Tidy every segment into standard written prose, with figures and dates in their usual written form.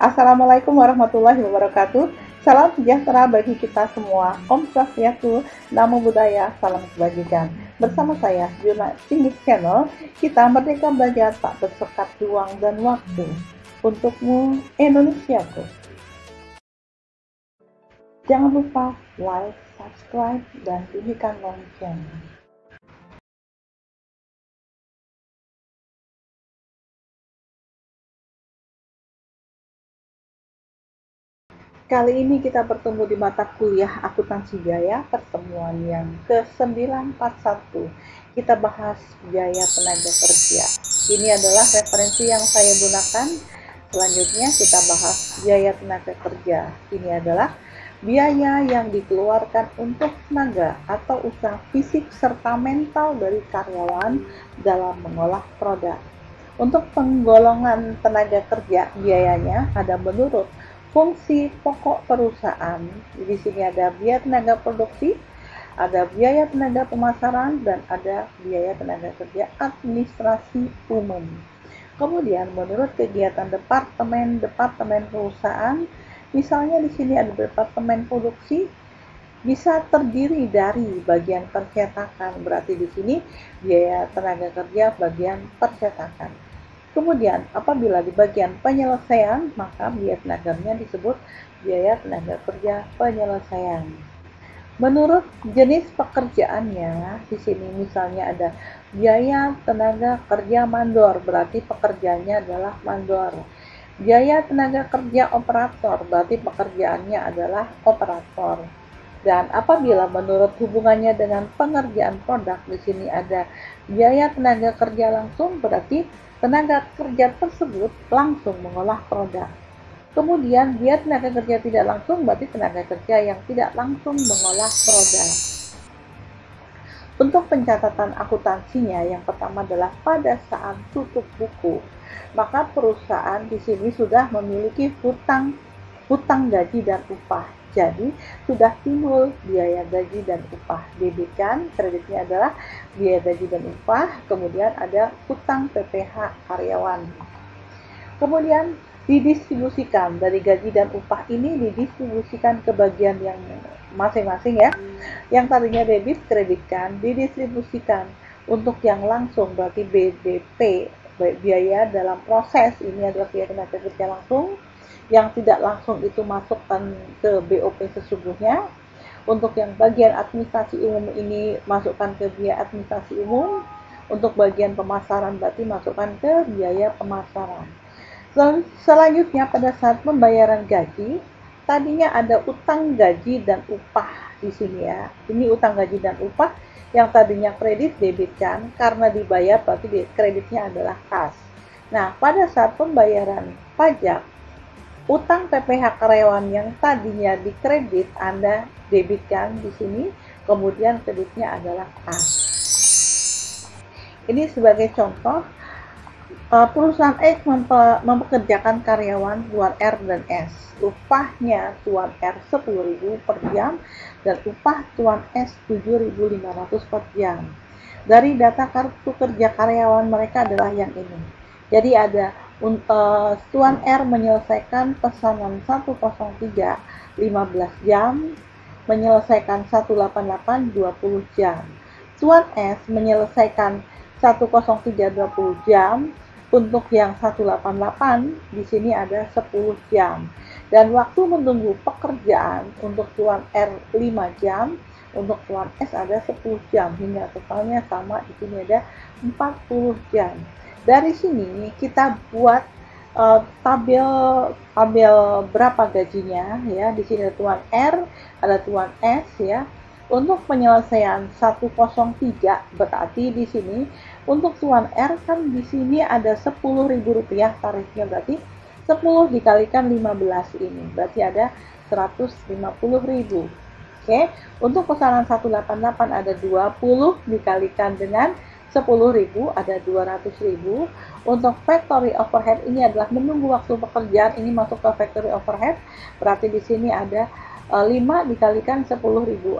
Assalamualaikum warahmatullahi wabarakatuh. Salam sejahtera bagi kita semua. Om Swastiastu, Namo Buddhaya, salam kebajikan. Bersama saya, Juna Singis Channel, kita merdeka belajar tak bersekat ruang dan waktu. Untukmu, Indonesiaku. Jangan lupa like, subscribe, dan bunyikan lonceng. Kali ini kita bertemu di mata kuliah Akuntansi Biaya, pertemuan yang ke-941. Kita bahas biaya tenaga kerja. Ini adalah referensi yang saya gunakan. Selanjutnya kita bahas biaya tenaga kerja. Ini adalah biaya yang dikeluarkan untuk tenaga atau usaha fisik serta mental dari karyawan dalam mengolah produk. Untuk penggolongan tenaga kerja, biayanya ada menurut fungsi pokok perusahaan. Di sini ada biaya tenaga produksi, ada biaya tenaga pemasaran, dan ada biaya tenaga kerja administrasi umum. Kemudian menurut kegiatan departemen perusahaan, misalnya di sini ada departemen produksi, bisa terdiri dari bagian percetakan, berarti di sini biaya tenaga kerja bagian percetakan. Kemudian, apabila di bagian penyelesaian, maka biaya tenaganya disebut biaya tenaga kerja penyelesaian. Menurut jenis pekerjaannya, di sini misalnya ada biaya tenaga kerja mandor, berarti pekerjaannya adalah mandor. Biaya tenaga kerja operator, berarti pekerjaannya adalah operator. Dan apabila menurut hubungannya dengan pengerjaan produk, di sini ada biaya tenaga kerja langsung, berarti tenaga kerja tersebut langsung mengolah produk. Kemudian biaya tenaga kerja tidak langsung berarti tenaga kerja yang tidak langsung mengolah produk. Untuk pencatatan akuntansinya, yang pertama adalah pada saat tutup buku, maka perusahaan di sini sudah memiliki hutang gaji dan upah. Jadi sudah timbul biaya gaji dan upah. Debitkan, kreditnya adalah biaya gaji dan upah, kemudian ada hutang PPh karyawan. Kemudian didistribusikan dari gaji dan upah ini didistribusikan ke bagian yang masing-masing ya. Yang tadinya debit, kreditkan, didistribusikan untuk yang langsung berarti BDP, biaya dalam proses, ini adalah biaya tenaga kerja langsung. Yang tidak langsung itu masukkan ke BOP sesungguhnya. Untuk yang bagian administrasi umum ini masukkan ke biaya administrasi umum. Untuk bagian pemasaran berarti masukkan ke biaya pemasaran. Selanjutnya pada saat pembayaran gaji, tadinya ada utang gaji dan upah di sini ya. Ini utang gaji dan upah yang tadinya kredit debitkan, karena dibayar berarti kreditnya adalah kas. Nah, pada saat pembayaran pajak, utang PPh karyawan yang tadinya dikredit Anda debitkan di sini, kemudian kreditnya adalah kas. Ini sebagai contoh, perusahaan X mempekerjakan karyawan tuan R dan S. Upahnya tuan R 10.000 per jam dan upah tuan S 7.500 per jam. Dari data kartu kerja karyawan mereka adalah yang ini. Jadi ada tuan R menyelesaikan pesanan 103 15 jam, menyelesaikan 188 20 jam. Tuan S menyelesaikan 103 20 jam, untuk yang 188 di sini ada 10 jam. Dan waktu menunggu pekerjaan untuk tuan R 5 jam, untuk tuan S ada 10 jam, hingga totalnya sama, di sini ada 40 jam. Dari sini kita buat tabel berapa gajinya ya. Di sini ada tuan R, ada tuan S ya. Untuk penyelesaian 103 berarti di sini untuk tuan R kan di sini ada Rp10.000 tarifnya, berarti 10 dikalikan 15 ini berarti ada 150.000. Oke, untuk pesanan 188 ada 20 dikalikan dengan 10.000 ada 200.000. Untuk factory overhead ini adalah menunggu waktu pekerjaan, ini masuk ke factory overhead, berarti di sini ada 5 dikalikan 10.000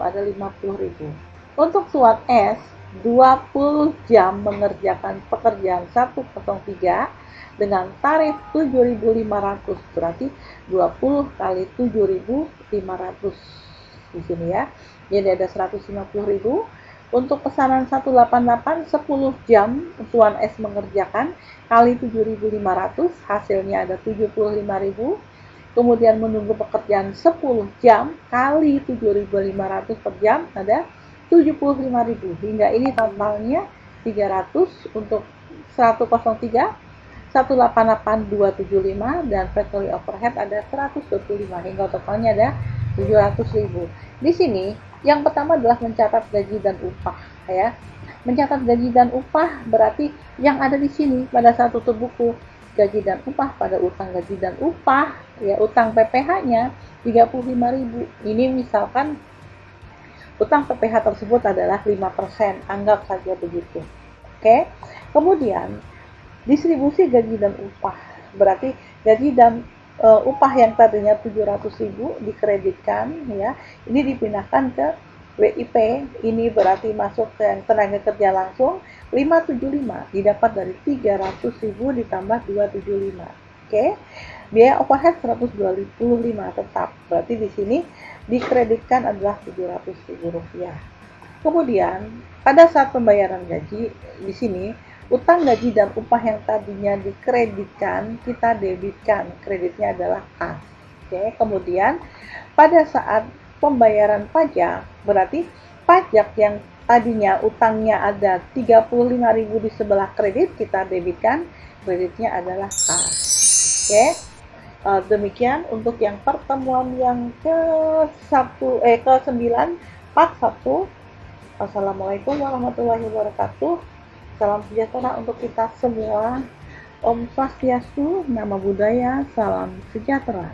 ada 50.000. Untuk tuan S 20 jam mengerjakan pekerjaan 103 dengan tarif 7.500, berarti 20 kali 7.500 di sini ya. Jadi ada 150.000. Untuk pesanan 188 10 jam Tuan S mengerjakan kali 7.500, hasilnya ada 75.000. Kemudian menunggu pekerjaan 10 jam kali 7.500 per jam ada 75.000. Hingga ini totalnya 300 untuk 103 188.275 dan factory overhead ada 125 hingga totalnya ada 700.000. Di sini yang pertama adalah mencatat gaji dan upah ya. Mencatat gaji dan upah berarti yang ada di sini pada saat tutup buku gaji dan upah pada utang gaji dan upah ya, utang PPh-nya 35.000. Ini misalkan utang PPh tersebut adalah 5%, anggap saja begitu. Oke. Kemudian distribusi gaji dan upah berarti gaji dan upah yang tadinya 700.000 dikreditkan ya, ini dipindahkan ke WIP, ini berarti masuk ke tenaga kerja langsung 575 didapat dari 300.000 ditambah 275. Oke. Biaya overhead 125 tetap, berarti di sini dikreditkan adalah 700.000 rupiah. Kemudian pada saat pembayaran gaji di sini utang gaji dan upah yang tadinya dikreditkan kita debitkan, kreditnya adalah kas. Oke, kemudian pada saat pembayaran pajak berarti pajak yang tadinya utangnya ada 35.000 di sebelah kredit kita debitkan, kreditnya adalah kas. Oke. Demikian untuk yang pertemuan yang ke-9 part 1. Assalamualaikum warahmatullahi wabarakatuh. Salam sejahtera untuk kita semua. Om Swastiastu, Namo Buddhaya, salam sejahtera.